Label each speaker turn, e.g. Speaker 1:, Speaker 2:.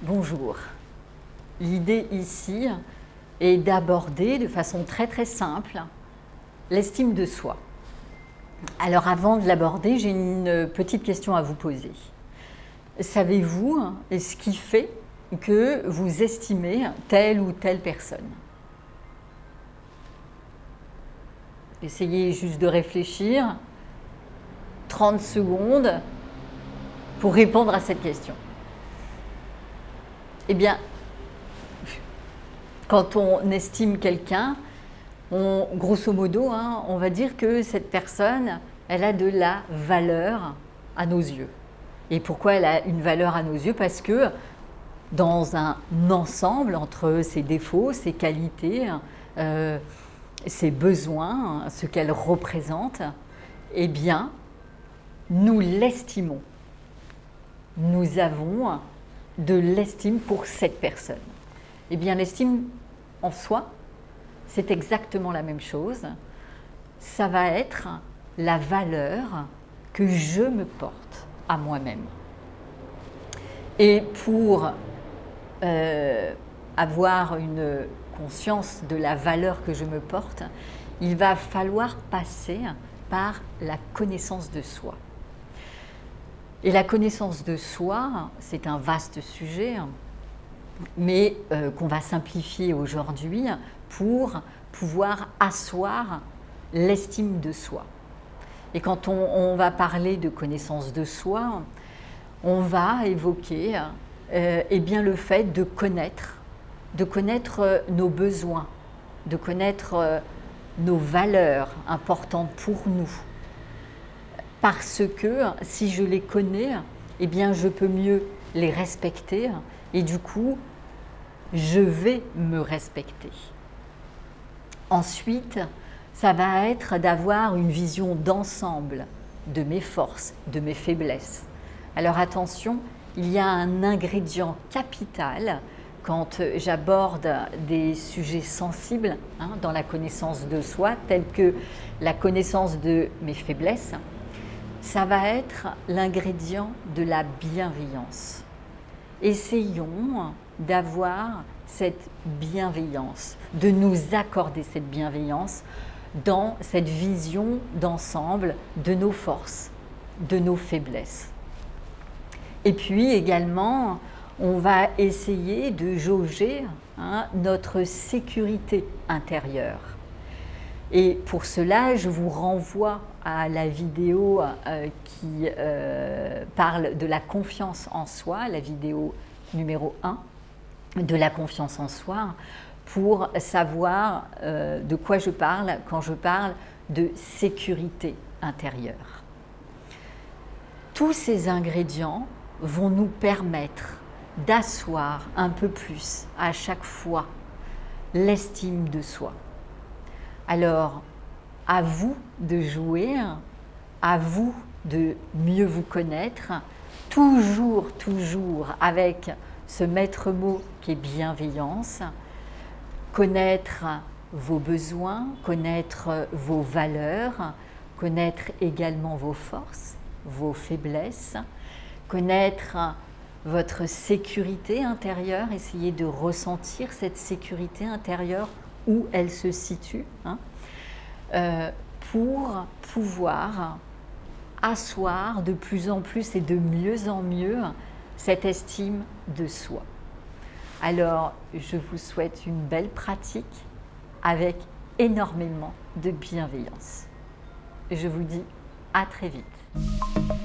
Speaker 1: Bonjour. L'idée ici est d'aborder de façon très simple l'estime de soi. Alors avant de l'aborder, j'ai une petite question à vous poser. Savez-vous ce qui fait que vous estimez telle ou telle personne? Essayez juste de réfléchir 30 secondes pour répondre à cette question. Eh bien, quand on estime quelqu'un, grosso modo, on va dire que cette personne, elle a de la valeur à nos yeux. Et pourquoi elle a une valeur à nos yeux? Parce que dans un ensemble entre ses défauts, ses qualités, ses besoins, ce qu'elle représente, eh bien, nous l'estimons. Nous avons de l'estime pour cette personne. Eh bien, l'estime en soi, c'est exactement la même chose. Ça va être la valeur que je me porte à moi-même. Et pour avoir une conscience de la valeur que je me porte, il va falloir passer par la connaissance de soi. Et la connaissance de soi, c'est un vaste sujet, mais qu'on va simplifier aujourd'hui pour pouvoir asseoir l'estime de soi. Et quand on va parler de connaissance de soi, on va évoquer eh bien, le fait de connaître nos besoins, de connaître nos valeurs importantes pour nous. Parce que si je les connais, eh bien, je peux mieux les respecter et du coup, je vais me respecter. Ensuite, ça va être d'avoir une vision d'ensemble de mes forces, de mes faiblesses. Alors attention, il y a un ingrédient capital quand j'aborde des sujets sensibles dans la connaissance de soi, tels que la connaissance de mes faiblesses. Ça va être l'ingrédient de la bienveillance. Essayons d'avoir cette bienveillance, de nous accorder cette bienveillance dans cette vision d'ensemble de nos forces, de nos faiblesses. Et puis également, on va essayer de jauger notre sécurité intérieure. Et pour cela, je vous renvoie à la vidéo qui parle de la confiance en soi, la vidéo numéro 1 de la confiance en soi, pour savoir de quoi je parle quand je parle de sécurité intérieure. Tous ces ingrédients vont nous permettre d'asseoir un peu plus à chaque fois l'estime de soi. Alors, à vous de jouer, à vous de mieux vous connaître, toujours avec ce maître mot qui est bienveillance, connaître vos besoins, connaître vos valeurs, connaître également vos forces, vos faiblesses, connaître votre sécurité intérieure, essayer de ressentir cette sécurité intérieure où elle se situe, pour pouvoir asseoir de plus en plus et de mieux en mieux cette estime de soi. Alors, je vous souhaite une belle pratique avec énormément de bienveillance. Je vous dis à très vite.